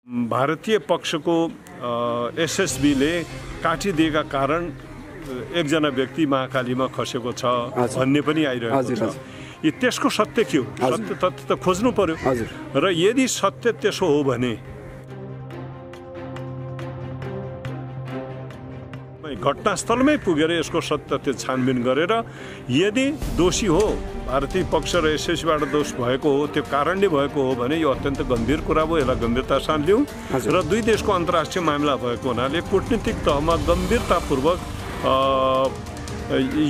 भारतीय पक्षको एसएसबीले काटिदिएका कारण एकजना व्यक्ति महाकालीमा खसेको छ भन्ने पनि आइरहेको छ। त्यसको सत्य के हो? सत्य तथ्य त खोज्नु पर्यो। र यदि सत्य त्यसो हो भने घटनास्थलमै पुगेर यसको सत्य तथ्य छानबिन गरेर यदि दोषी हो, भारतीय पक्ष र एसएसबीबाट दोष भएको हो, त्यो कारणले भएको हो भने यो अत्यन्त गम्भीर कुरा हो। यसलाई गम्भीरता साथ लिउँ र दुई देशको अन्तर्राष्ट्रिय मामिला भएको हुनाले कूटनीतिक तहमा गम्भीरतापूर्वक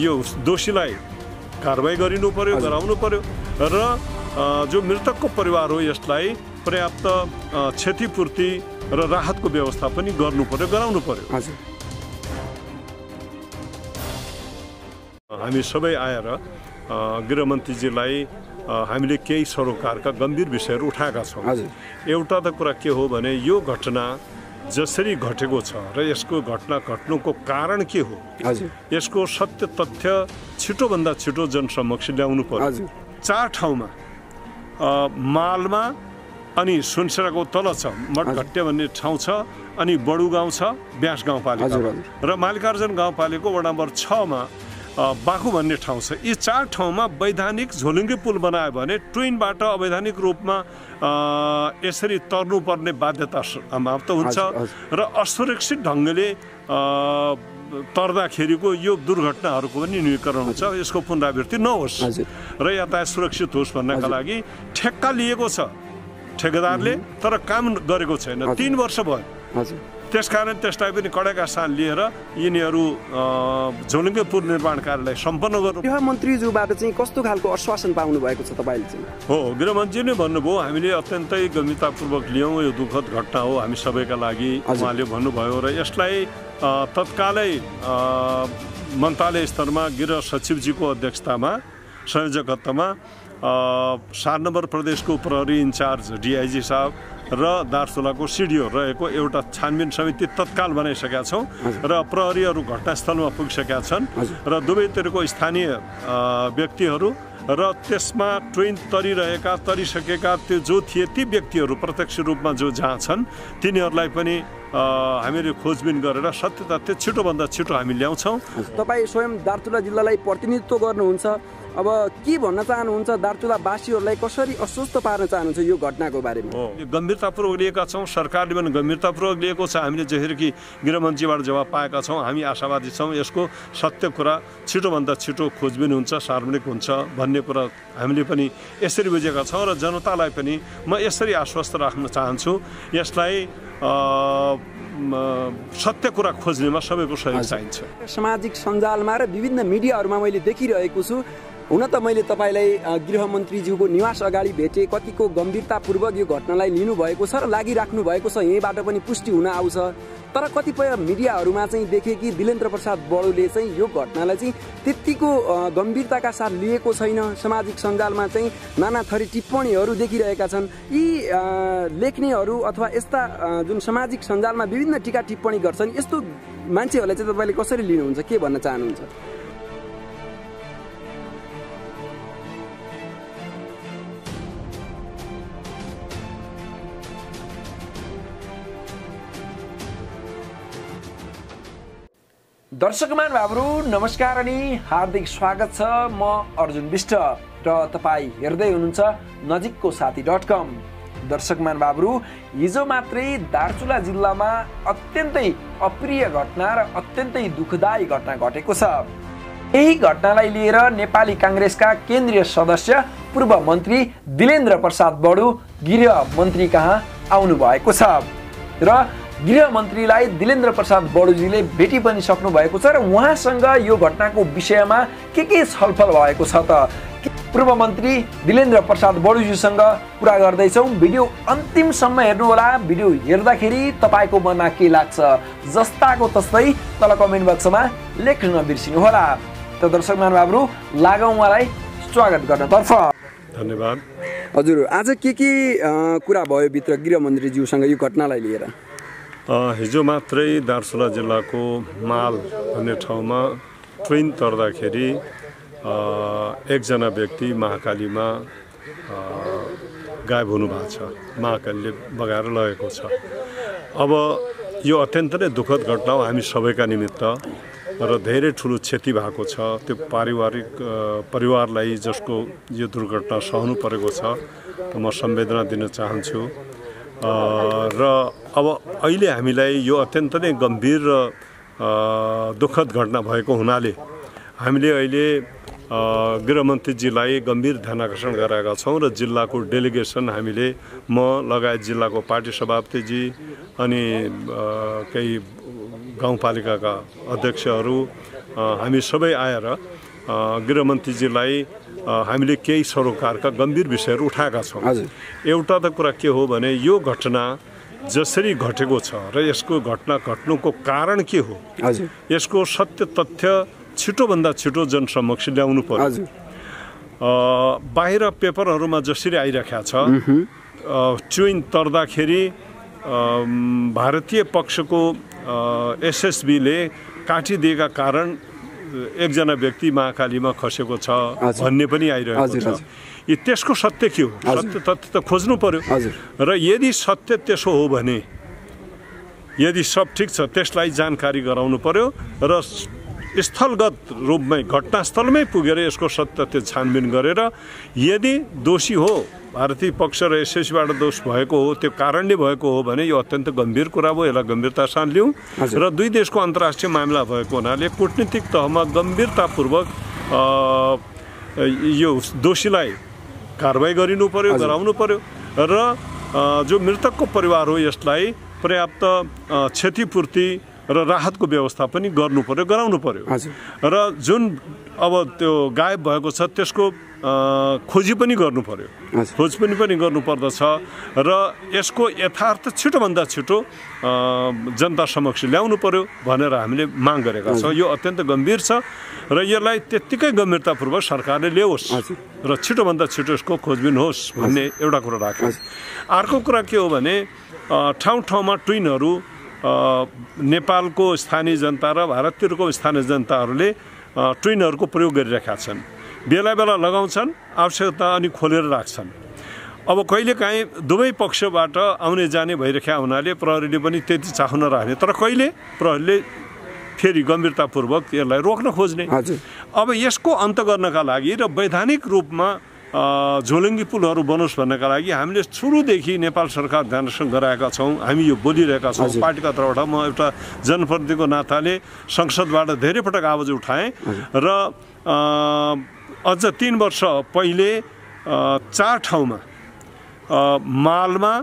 यो दोषीलाई कारबाही गरिनु पर्यो, गराउनु पर्यो र जो मृतकको परिवार हो यसलाई पर्याप्त क्षतिपूर्ति र राहतको व्यवस्था पनि गर्नु पर्यो, गराउनु पर्यो। हामी सबै आएर गृहमन्त्रीजीलाई हामीले केही सरोकारका गम्भीर विषयहरू उठाएका छौँ। एउटा त कुरा के हो भने यो घटना जसरी घटेको छ र यसको घटना घट्नुको कारण के हो, यसको सत्य तथ्य छिटोभन्दा छिटो जनसमक्ष ल्याउनु पर्यो। 4 ठाउँमा मालमा अनि सुनसराको तल छ मठघट्टे भन्ने ठाउँ छ, अनि बडु गाउँ छ ब्यास गाउँपालिका र मालिकार्जुन गाउँपालिकाको वडा नम्बर 6 मा बाखु भन्ने ठाउँ छ। यी 4 ठाउँमा वैधानिक झोलुङ्गे पुल बनायो भने ट्विनबाट अवैधानिक रूपमा यसरी तर्नुपर्ने बाध्यता समाप्त हुन्छ र असुरक्षित ढङ्गले तर्दाखेरिको यो दुर्घटनाहरूको पनि न्यूनीकरण हुन्छ, यसको पुनरावृत्ति नहोस् र यातायात सुरक्षित होस् भन्नका लागि ठेक्का लिएको छ ठेकेदारले, तर काम गरेको छैन। 3 वर्ष भयो। त्यसकारण त्यसलाई पनि कडेका साथ लिएर यिनीहरू झोलुङ्गे पुल निर्माण कार्यलाई सम्पन्न गर्नु। गृहमन्त्रीज्यूबाट चाहिँ कस्तो खालको आश्वासन पाउनु भएको छ तपाईले चाहिँ? हो, गृहमन्त्री नै भन्नुभयो हामीले अत्यन्तै गम्भीरतापूर्वक लियौँ, यो दुःखद घटना हो हामी सबैका लागि उहाँले भन्नुभयो र यसलाई तत्कालै मन्त्रालय स्तरमा गृह सचिवजीको अध्यक्षतामा संयोजकत्वमा 7 नम्बर प्रदेशको प्रहरी इन्चार्ज डिआइजी साहब र दार्चुलाको सिडिओ रहेको एउटा छानबिन समिति तत्काल बनाइसकेका छौँ र प्रहरीहरू घटनास्थलमा पुगिसकेका छन् र दुवैतिरको स्थानीय व्यक्तिहरू र त्यसमा ट्रेन तरिसकेका त्यो जो थिए ती व्यक्तिहरू प्रत्यक्ष रूपमा जो जहाँ छन् तिनीहरूलाई पनि हामीले खोजबिन गरेर सत्य तथ्य छिटोभन्दा छिटो हामी ल्याउँछौँ। तपाईँ स्वयं दार्चुला जिल्लालाई प्रतिनिधित्व गर्नुहुन्छ, अब के भन्न चाहनुहुन्छ? दार्चुलावासीहरूलाई कसरी अस्वस्थ पार्न चाहनुहुन्छ यो घटनाको बारेमा? गम्भीरतापूर्वक लिएका छौँ, सरकारले पनि गम्भीरतापूर्वक लिएको छ। हामीले जसरी कि गृहमन्त्रीबाट जवाब पाएका छौँ, हामी आशावादी छौँ यसको सत्य कुरा छिटोभन्दा छिटो खोजबिन हुन्छ, सार्वजनिक हुन्छ भन्ने कुरा हामीले पनि यसरी बुझेका छौँ र जनतालाई पनि म यसरी आश्वस्त राख्न चाहन्छु, यसलाई सत्य कुरा खोज्नेमा सबैको सहयोग चाहिन्छ। सामाजिक सञ्जालमा र विभिन्न मिडियाहरूमा मैले देखिरहेको छु, हुन त मैले तपाईँलाई गृहमन्त्रीज्यूको निवास अगाडि भेटे, कतिको गम्भीरतापूर्वक यो घटनालाई लिनुभएको छ र लागिराख्नु भएको छ, यहीँबाट पनि पुष्टि हुन आउँछ। तर कतिपय मिडियाहरूमा चाहिँ देखेँ कि दिलेन्द्र प्रसाद बडुले चाहिँ यो घटनालाई चाहिँ त्यत्तिको गम्भीरताका साथ लिएको छैन। सामाजिक सञ्जालमा चाहिँ नाना थरी टिप्पणीहरू देखिरहेका छन्। यी लेख्नेहरू अथवा यस्ता जुन सामाजिक सञ्जालमा विभिन्न टिका टिप्पणी गर्छन्, यस्तो मान्छेहरूलाई चाहिँ तपाईँले कसरी लिनुहुन्छ, के भन्न चाहनुहुन्छ? दर्शकमान बाबुहरू नमस्कार अनि हार्दिक स्वागत छ। म अर्जुन विष्ट र तपाईँ हेर्दै हुनुहुन्छ नजिकको साथी.com। दर्शकमान बाबुहरू, हिजो मात्रै दार्चुला जिल्लामा अत्यन्तै अप्रिय घटना र अत्यन्तै दुःखदायी घटना घटेको छ। यही घटनालाई लिएर नेपाली काङ्ग्रेसका केन्द्रीय सदस्य पूर्व मन्त्री दिलेन्द्र प्रसाद बडु गृह मन्त्री कहाँ आउनु भएको छ र गृहमन्त्रीलाई दिलेन्द्र प्रसाद बडुजीले भेटी पनि सक्नु भएको छ र उहाँसँग यो घटनाको विषयमा के छलफल भएको छ त पूर्व मन्त्री दिलेन्द्र प्रसाद बडुजीसँग कुरा गर्दैछौँ। भिडियो अन्तिमसम्म हेर्नुहोला। भिडियो हेर्दाखेरि तपाईँको मनमा के लाग्छ जस्ताको तस्तै तल कमेन्ट बक्समा लेख्न नबिर्सिनुहोला। त दर्शकमान बाबुहरू, लागौँ उहाँलाई स्वागत गर्नतर्फ। धन्यवाद। हजुर, आज के कुरा भयो भित्र गृहमन्त्रीज्यूसँग यो घटनालाई लिएर? हिजो मात्रै दार्चुला जिल्लाको माल भन्ने ठाउँमा ट्रेन तर्दाखेरि एकजना व्यक्ति महाकालीमा गायब हुनुभएको छ, महाकालीले बगाएर लगेको छ। अब यो अत्यन्त नै दुःखद घटना हो हामी सबैका निमित्त र धेरै ठुलो क्षति भएको छ। त्यो परिवारलाई जसको यो दुर्घटना सहनु परेको छ म संवेदना दिन चाहन्छु। र अब अहिले हामीलाई यो अत्यन्त नै गम्भीर र दुःखद घटना भएको हुनाले हामीले अहिले गृहमन्त्रीजीलाई गम्भीर ध्यानाकर्षण गराएका छौँ र जिल्लाको डेलिगेसन हामीले म लगायत जिल्लाको पार्टी सभापतिजी अनि केही गाउँपालिकाका अध्यक्षहरू हामी सबै आएर गृहमन्त्रीजीलाई हामीले केही सरोकारका गम्भीर विषयहरू उठाएका छौँ। एउटा त कुरा के हो भने यो घटना जसरी घटेको छ र यसको घटना घट्नुको कारण के हो, यसको सत्य तथ्य छिटोभन्दा छिटो जनसमक्ष ल्याउनु पर्यो। बाहिर पेपरहरूमा जसरी आइरहेको छ ट्विन तर्दाखेरि भारतीय पक्षको एसएसबीले काटिदिएका कारण एकजना व्यक्ति महाकालीमा खसेको छ भन्ने पनि आइरहेको छ। त्यसको सत्य के हो, सत्य तथ्य त खोज्नु पर्यो। र यदि सत्य त्यसो हो भने यदि सब ठिक छ त्यसलाई जानकारी गराउनु पर्यो र स्थलगत रूपमै घटनास्थलमै पुगेर यसको सत्य तथ्य छानबिन गरेर यदि दोषी हो भारतीय पक्ष र एसएसबीबाट दोष भएको हो, त्यो कारणले भएको हो भने यो अत्यन्त गम्भीर कुरा हो, यसलाई गम्भीरता साथ लिउँ। र दुई देशको अन्तर्राष्ट्रिय मामला भएको हुनाले कूटनीतिक तहमा गम्भीरतापूर्वक यो दोषीलाई कारबाही गरिनु पर्यो, गराउनु पर्यो र जो मृतकको परिवार हो यसलाई पर्याप्त क्षतिपूर्ति र राहतको व्यवस्था पनि गर्नु पर्यो, गराउनु पर्यो। र जुन अब त्यो गायब भएको छ त्यसको खोजी पनि गर्नु पर्यो, खोज पनि गर्नुपर्दछ र यसको यथार्थ छिटोभन्दा छिटो जनता समक्ष ल्याउनु पर्यो भनेर हामीले माग गरेका छौँ। यो अत्यन्त गम्भीर छ र यसलाई त्यत्तिकै गम्भीरतापूर्वक सरकारले ल्याओस् र छिटोभन्दा छिटो यसको खोजबिन होस् भन्ने एउटा कुरा राख्यो। अर्को कुरा के हो भने ठाउँ ठाउँमा ट्विनहरू नेपालको स्थानीय जनता र भारततिरको स्थानीय जनताहरूले ट्विनहरूको प्रयोग गरिरहेका छन्। बेला बेला लगाउँछन्, आवश्यकता अनि खोलेर राख्छन्। अब कहिलेकाहीँ दुवै पक्षबाट आउने जाने भइरहेका हुनाले प्रहरीले पनि त्यति चाखो नराख्ने, तर कहिले प्रहरीले फेरि गम्भीरतापूर्वक यसलाई रोक्न खोज्ने। अब यसको अन्त गर्नका लागि र वैधानिक रूपमा झोलुङ्गी पुलहरू बनोस् भन्नका लागि हामीले सुरुदेखि नेपाल सरकार ध्यानसँग गराएका छौँ। हामी यो बोलिरहेका छौँ पार्टीका तर्फबाट। म एउटा जनप्रतिनिधिको नाताले संसदबाट धेरै पटक आवाज उठाएँ र अझ 3 वर्ष पहिले 4 ठाउँमा मालमा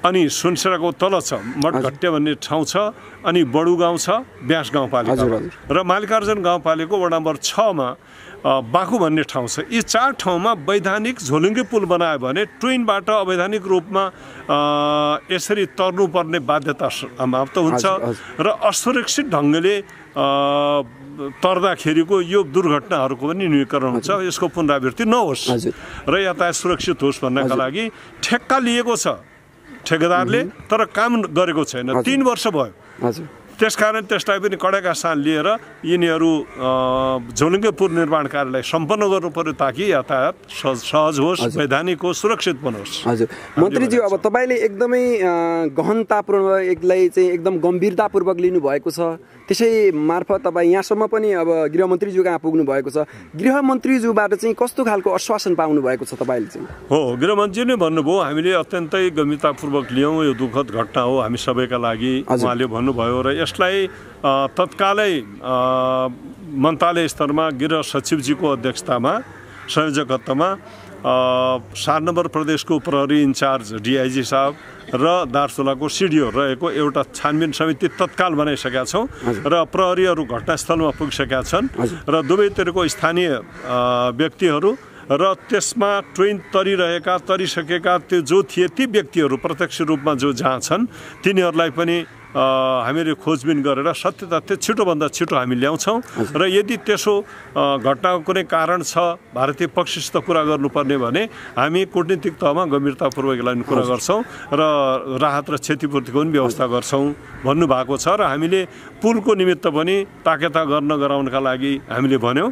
अनि सुनसराको तल छ मठघट्टे भन्ने ठाउँ छ अनि बडु गाउँ छ ब्यास गाउँपालिका र मालिकार्जुन गाउँपालिकाको वडा नम्बर 6 मा बाखु भन्ने ठाउँ छ। यी 4 ठाउँमा वैधानिक झोलुङ्गे पुल बनायो भने ट्विनबाट अवैधानिक रूपमा यसरी तर्नुपर्ने बाध्यता समाप्त हुन्छ र असुरक्षित ढङ्गले तर्दाखेरिको यो दुर्घटनाहरूको पनि न्यूनीकरण हुन्छ, यसको पुनरावृत्ति नहोस् र यातायात सुरक्षित होस् भन्नका लागि ठेक्का लिएको छ ठेकेदारले, तर काम गरेको छैन। 3 वर्ष भयो। त्यसकारण त्यसलाई पनि कडेका सान लिएर यिनीहरू झोलुङ्गे पुल निर्माण कार्यलाई सम्पन्न गर्नु पर्यो ताकि यातायात सहज होस्, वैधानिक होस्, सुरक्षित बनोस्। हजुर मन्त्रीज्यू, अब तपाईँले एकदमै गहनतापूर्वक यसलाई चाहिँ एकदम गम्भीरतापूर्वक लिनुभएको छ, त्यसै मार्फत तपाईँ यहाँसम्म पनि अब गृहमन्त्रीज्यू कहाँ पुग्नु भएको छ। गृहमन्त्रीज्यूबाट चाहिँ कस्तो खालको आश्वासन पाउनु भएको छ तपाईँले चाहिँ? हो, गृहमन्त्री नै भन्नुभयो हामीले अत्यन्तै गम्भीरतापूर्वक लियौँ, यो दुःखद घटना हो हामी सबैका लागि उहाँले भन्नुभयो र यसलाई तत्कालै मन्त्रालय स्तरमा गृह सचिवजीको अध्यक्षतामा संयोजकत्वमा 7 नम्बर प्रदेशको प्रहरी इन्चार्ज डिआइजी साहब र दार्चुलाको सिडिओ रहेको एउटा छानबिन समिति तत्काल बनाइसकेका छौँ र प्रहरीहरू घटनास्थलमा पुगिसकेका छन् र दुवैतिरको स्थानीय व्यक्तिहरू र त्यसमा ट्रेन तरिसकेका त्यो जो थिए ती व्यक्तिहरू प्रत्यक्ष रूपमा जो जहाँ छन् तिनीहरूलाई पनि हामीले खोजबिन गरेर सत्य तथ्य छिटोभन्दा छिटो हामी ल्याउँछौँ र यदि त्यसो घटनाको कुनै कारण छ भारतीय पक्षसित कुरा गर्नुपर्ने भने हामी कूटनीतिक तहमा गम्भीरतापूर्वक यसलाई कुरा गर्छौँ र राहत र क्षतिपूर्तिको पनि व्यवस्था गर्छौँ भन्नुभएको छ र हामीले पुलको निमित्त पनि ताकेता गराउनका लागि हामीले भन्यौँ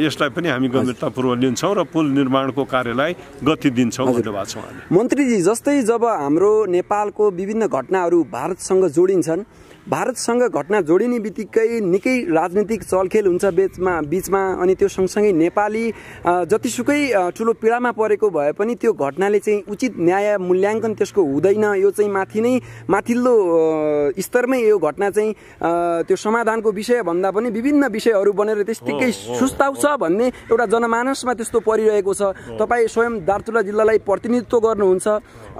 यसलाई पनि हामी गम्भीरतापूर्वक लिन्छौँ र पुल निर्माणको कार्यलाई गति दिन्छौँ भन्नुभएको छौँ। मन्त्रीजी, जस्तै जब हाम्रो नेपालको विभिन्न घटनाहरू भारतसँग जोडिन्छन्, भारतसँग घटना जोडिने बित्तिकै निकै राजनीतिक चलखेल हुन्छ बिचमा अनि त्यो सँगसँगै नेपाली जतिसुकै ठुलो पीडामा परेको भए पनि त्यो घटनाले चाहिँ उचित न्याय मूल्याङ्कन त्यसको हुँदैन। यो चाहिँ माथिल्लो स्तरमै यो घटना चाहिँ त्यो समाधानको विषय भन्दा पनि विभिन्न विषयहरू बनेर त्यतिकै सुस्ताउँछ भन्ने एउटा जनमानसमा त्यस्तो परिरहेको छ। तपाईँ स्वयं दार्चुला जिल्लालाई प्रतिनिधित्व गर्नुहुन्छ,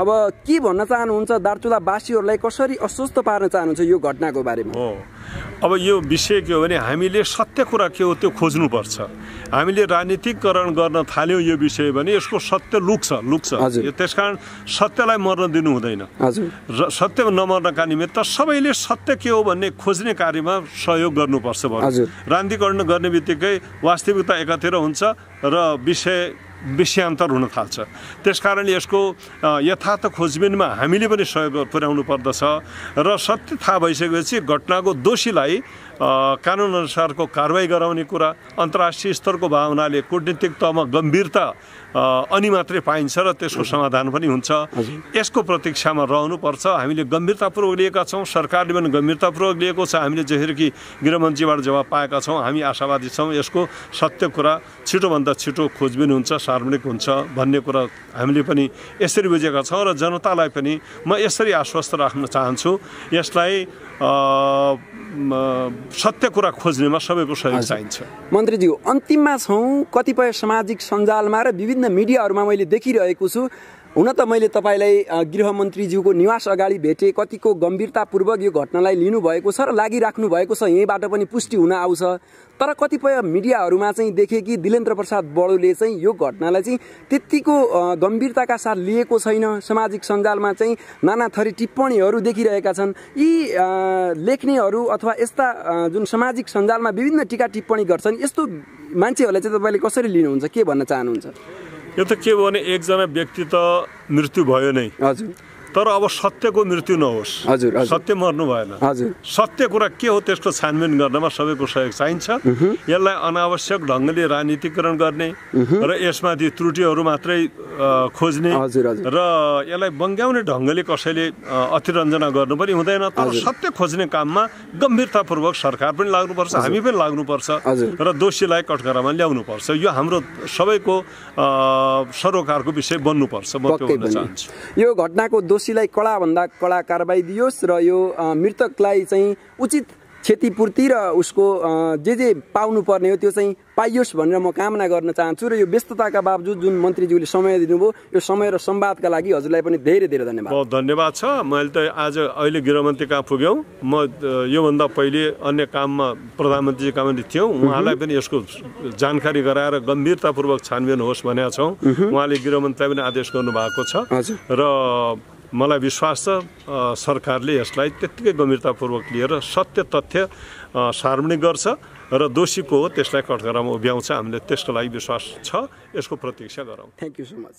अब के भन्न चाहनुहुन्छ? दार्चुलावासीहरूलाई कसरी अस्वस्थ पार्न चाहनुहुन्छ यो घटनाको बारेमा? अब यो विषय के हो भने हामीले सत्य कुरा के हो त्यो खोज्नुपर्छ। हामीले राजनीतिकरण गर्न थाल्यौँ यो विषय भने यसको सत्य लुक्छ। त्यसकारण सत्यलाई मर्न दिनु हुँदैन र सत्य नमर्नका निमित्त सबैले सत्य के हो भन्ने खोज्ने कार्यमा सहयोग गर्नुपर्छ। राजनीतिकरण गर्ने बित्तिकै वास्तविकता एकातिर हुन्छ र विषयान्तर हुन थाल्छ। त्यसकारणले यसको यथार्थ खोजबिनमा हामीले पनि सहयोग पुर्याउनु पर्दछ र सत्य थाहा भइसकेपछि घटनाको दोषीलाई कानुन अनुसारको कारवाही गराउने कुरा अन्तर्राष्ट्रिय स्तरको भावनाले कूटनीतिक तहमा गम्भीरता अनि मात्रै पाइन्छ र त्यसको समाधान पनि हुन्छ। यसको प्रतीक्षामा रहनुपर्छ। हामीले गम्भीरतापूर्वक लिएका छौँ, सरकारले पनि गम्भीरतापूर्वक लिएको छ। हामीले जसरी कि गृहमन्त्रीबाट जवाब पाएका छौँ, हामी आशावादी छौँ यसको सत्य कुरा छिटोभन्दा छिटो खोजबिन हुन्छ, सार्वजनिक हुन्छ भन्ने कुरा हामीले पनि यसरी बुझेका छौँ र जनतालाई पनि म यसरी आश्वस्त राख्न चाहन्छु। यसलाई सत्य कुरा खोज्नेमा सबैको सहयोग चाहिन्छ। मन्त्रीज्यू, अन्तिममा छौँ। कतिपय सामाजिक सञ्जालमा र विभिन्न मिडियाहरूमा मैले देखिरहेको छु, हुन त मैले तपाईँलाई गृहमन्त्रीज्यूको निवास अगाडि भेटेँ, कतिको गम्भीरतापूर्वक यो घटनालाई लिनुभएको छ र लागिराख्नु भएको छ, यहीँबाट पनि पुष्टि हुन आउँछ। तर कतिपय मिडियाहरूमा चाहिँ देखेँ कि दिलेन्द्र प्रसाद बडोले चाहिँ यो घटनालाई चाहिँ त्यत्तिको गम्भीरताका साथ लिएको छैन। सामाजिक सञ्जालमा चाहिँ नाना थरी टिप्पणीहरू देखिरहेका छन्। यी लेख्नेहरू अथवा यस्ता जुन सामाजिक सञ्जालमा विभिन्न टिका टिप्पणी गर्छन्, यस्तो मान्छेहरूलाई चाहिँ तपाईँले कसरी लिनुहुन्छ, के भन्न चाहनुहुन्छ? यो त के भने एकजना व्यक्ति त मृत्यु भयो नै, तर अब सत्यको मृत्यु नहोस्। सत्य मर्नु भएन। सत्य कुरा के हो त्यसको छानबिन गर्नमा सबैको सहयोग चाहिन्छ। यसलाई अनावश्यक ढङ्गले राजनीतिकरण गर्ने र यसमाथि त्रुटिहरू मात्रै खोज्ने र यसलाई बङ्ग्याउने ढङ्गले कसैले अतिरञ्जना गर्नु पनि हुँदैन। तर सत्य खोज्ने काममा गम्भीरतापूर्वक सरकार पनि लाग्नुपर्छ, हामी पनि लाग्नुपर्छ र दोषीलाई कठघरामा ल्याउनुपर्छ। यो हाम्रो सबैको सरोकारको विषय बन्नुपर्छ। म त्यो भन्न चाहन्छु। यो घटनाको दोषीलाई कडाभन्दा कडा कारबाही दियोस् र यो मृतकलाई चाहिँ उचित क्षतिपूर्ति र उसको जे पाउनुपर्ने हो त्यो चाहिँ पाइयोस् भनेर म कामना गर्न चाहन्छु। र यो व्यस्तताका बावजुद जुन मन्त्रीज्यूले समय दिनुभयो, यो समय र संवादका लागि हजुरलाई पनि धेरै धेरै धन्यवाद। बहुत धन्यवाद छ। मैले त अहिले गृहमन्त्री कहाँ पुग्यौँ, म योभन्दा पहिले अन्य काममा प्रधानमन्त्री कहाँ पनि थियौँ। उहाँलाई पनि यसको जानकारी गराएर गम्भीरतापूर्वक छानबिन होस् भनेका छौँ। उहाँले गृहमन्त्रीलाई पनि आदेश गर्नुभएको छ र मलाई विश्वास छ सरकारले यसलाई त्यत्तिकै गम्भीरतापूर्वक लिएर सत्य तथ्य सार्वजनिक गर्छ र दोषीको हो त्यसलाई कठघरामा उभ्याउँछ। हामीले त्यसको लागि विश्वास छ। यसको प्रतीक्षा गरौँ। Thank you so much.